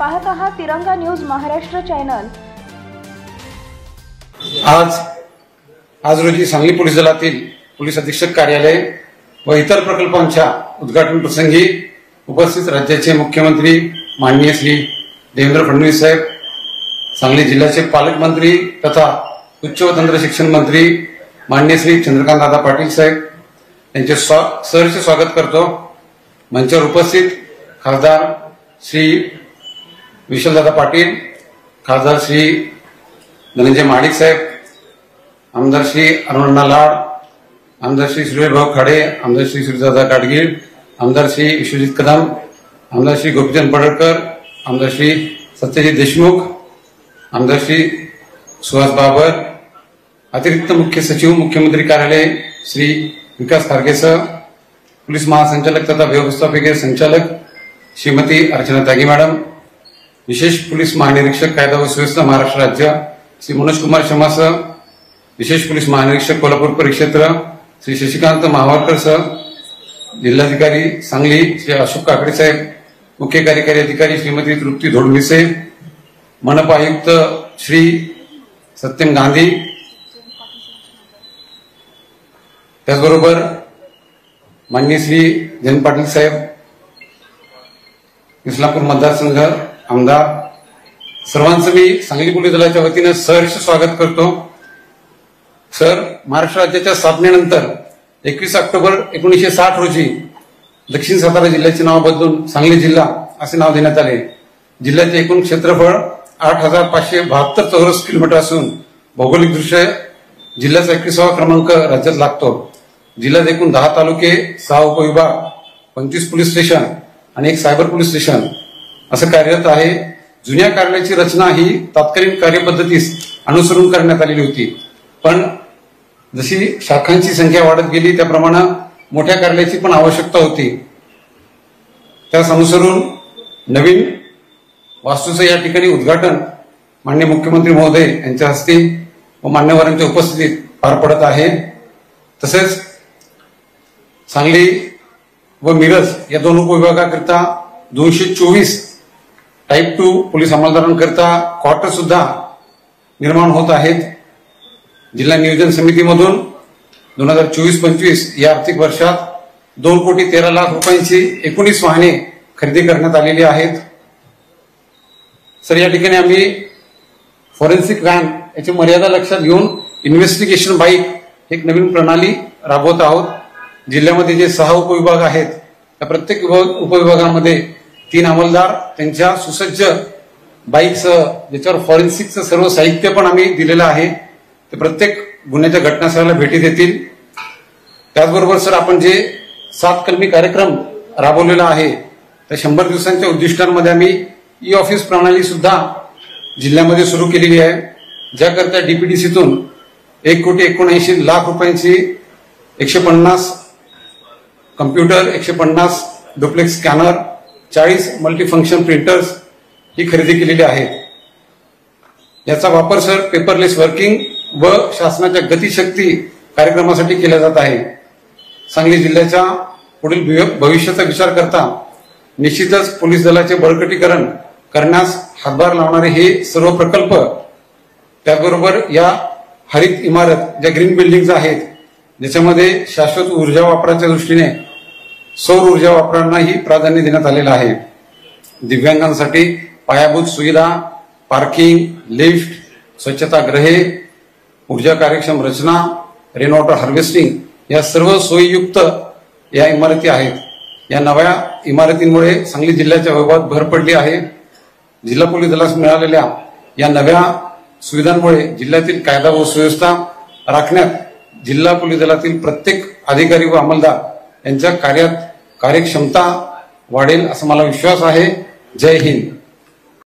पाहत आहात तिरंगा न्यूज महाराष्ट्र चॅनल। आज रोजी सांगली पोलीस दलातील पोलीस अधीक्षक कार्यालय व इतर प्रकल्पांच्या उद्घाटन प्रसंगी उपस्थित राज्याचे मुख्यमंत्री माननीय श्री देवेंद्र फडणवीस साहेब, सांगली जिल्ह्याचे पालकमंत्री तथा उच्च व तंत्र शिक्षण मंत्री माननीय श्री चंद्रकांत दादा पाटील साहेब यांचे सहर्ष स्वागत करतो। मंचावर उपस्थित खासदार श्री विशालदादा पाटील, खासदार श्री धनंजय महाडिक साहेब, आमदार श्री अरुणा लाड, आमदार श्री सूर्यभाऊ खाडे, आमदार श्री सूर्यदादा गाडगीळ, आमदार श्री विश्वजित कदम, आमदार श्री गोपीचंद पडळकर, आमदार श्री सत्यजित देशमुख, आमदार श्री सुहास बाबर, अतिरिक्त मुख्य सचिव मुख्यमंत्री कार्यालय श्री विकास खारगेसह पोलीस महासंचालक तथा व्यवस्थापकीय संचालक श्रीमती अर्चना त्यागी मॅडम, विशेष पोलीस महानिरीक्षक कायदा व सुव्यवस्था महाराष्ट्र राज्य श्री मनोज कुमार शर्मासह विशेष पोलीस महानिरीक्षक कोल्हापूर परिक्षेत्र श्री शशिकांत महावरकर सह जिल्हाधिकारी सांगली श्री अशोक काकडे साहेब, मुख्य कार्यकारी अधिकारी श्रीमती तृप्ती धोडमिसे, मनपा आयुक्त श्री सत्यम गांधी, त्याचबरोबर माननीय श्री जयंत पाटील साहेब, इस्लामपूर मतदारसंघ आमदार, सर्वांचं मी सांगली पोलीस दलाच्या वतीने सहर्ष स्वागत करतो। सर, महाराष्ट्र राज्याच्या स्थापनेनंतर 21 ऑक्टोबर 1960 रोजी दक्षिण सातारा जिल्ह्याचे नाव बदलून सांगली जिल्हा असे नाव देण्यात आले। जिल्ह्याचे एकूण क्षेत्रफळ 8572 चौरस किलोमीटर असून भौगोलिकदृष्ट्या जिल्ह्याचा 21वा क्रमांक राज्यात लागतो। जिल्ह्यात एकूण 10 तालुके, 6 उपविभाग, 25 पोलीस स्टेशन आणि 1 सायबर पोलीस स्टेशन असं कार्यरत आहे। जुन्या कार्यालयाची रचना ही तत्कालीन कार्यपद्धतीस अनुसरून करण्यात आलेली होती, पण जशी शाखांची संख्या वाढत गेली त्याप्रमाणे मोठ्या कार्यालयाची पण आवश्यकता होती। त्यास अनुसरून नवीन वास्तूचं या ठिकाणी उद्घाटन माननीय मुख्यमंत्री महोदय यांच्या हस्ते व मान्यवरांच्या उपस्थितीत पार पडत आहे। तसेच सांगली व मिरज या दोन उपविभागाकरिता 224 टाईप 2 पोलीस अंमलदारांकरिता क्वार्टर सुद्धा निर्माण होत आहेत। जिल्हा नियोजन समितीमधून 2024-25 या आर्थिक वर्षात 2,13,00,000 रुपयांची 19 वाहने खरेदी करण्यात आलेली आहेत। सर, या ठिकाणी आम्ही फॉरेन्सिक व्हॅन याची मर्यादा लक्षात घेऊन इन्व्हेस्टिगेशन बाईक एक नवीन प्रणाली राबवत आहोत। जिल्ह्यामध्ये जे 6 उपविभाग आहेत त्या प्रत्येक उपविभागामध्ये 3 अंमलदार त्यांच्या सुसज्ज बाईकसह, ज्याच्यावर फॉरेन्सिकचं सर्व साहित्य पण आम्ही दिलेलं आहे, ते प्रत्येक गुन्ह्याच्या घटनास्थळाला भेटी देतील। त्याचबरोबर सर, आपण जे 7 कलमी कार्यक्रम राबवलेला आहे त्या 100 दिवसांच्या उद्दिष्टांमध्ये आम्ही ई ऑफिस प्रणाली सुद्धा जिल्ह्यामध्ये सुरू केलेली आहे, ज्याकरता डीपीडीसीतून 1,79,00,000 रुपयांची 150 computer, 150 duplex scanner, 40 multifunction printers ही खरेदी केलेली आहे। याचा वापर सर पेपरलेस वर्किंग व शासनाच्या गतिशक्ती कार्यक्रमासाठी केला जात आहे। सांगली जिल्ह्याच्या पुढील भविष्याचा विचार करता निश्चितच पोलीस दलाचे बळकटीकरण करण्यास हातभार लावणारे हे सर्व प्रकल्प, त्याचबरोबर या हरित इमारत ज्या ग्रीन बिल्डिंग्स आहेत ज्याच्यामध्ये शाश्वत ऊर्जा वापराच्या दृष्टीने सौर ऊर्जा वापरांनाही प्राधान्य देण्यात आलेलं आहे। दिव्यांगांसाठी पायाभूत सुविधा, पार्किंग, लिफ्ट, स्वच्छतागृहे, ऊर्जा कार्यक्षम रचना, रेन वॉटर हार्वेस्टिंग या सर्व सोयीयुक्त या इमारती आहेत। या नव्या इमारतींमुळे सांगली जिल्ह्याच्या वैभवात भर पडली आहे। जिल्हा पोलीस दलास मिळालेल्या या नव्या सुविधांमुळे जिल्ह्यातील कायदा व सुव्यवस्था राखण्यात जिल्हा पोलीस दलातील प्रत्येक अधिकारी व अंमलदार यांच्या कार्यक्षमता वाढेल असा मला विश्वास आहे। जय हिंद।